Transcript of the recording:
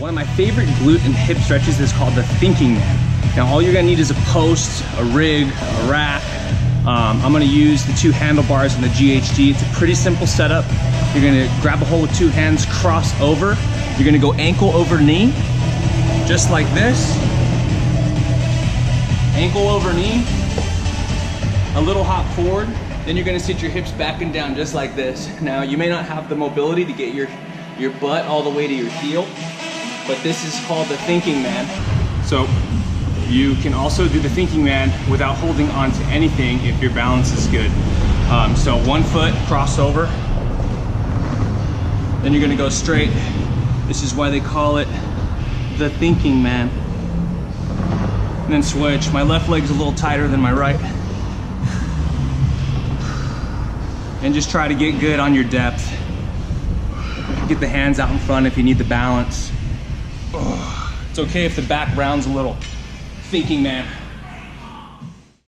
One of my favorite glute and hip stretches is called the thinking man. Now all you're gonna need is a post, a rig, a rack. I'm gonna use the 2 handlebars and the GHD. It's a pretty simple setup. You're gonna grab a hold with 2 hands, cross over. You're gonna go ankle over knee, just like this. Ankle over knee, a little hop forward. Then you're gonna sit your hips back and down just like this. Now you may not have the mobility to get your butt all the way to your heel, but this is called the thinking man. So you can also do the thinking man without holding on to anything if your balance is good. So 1 foot, cross over. Then you're gonna go straight. This is why they call it the thinking man. And then switch. My left leg's a little tighter than my right. And just try to get good on your depth. Get the hands out in front if you need the balance. It's okay if the back rounds a little. Thinking man.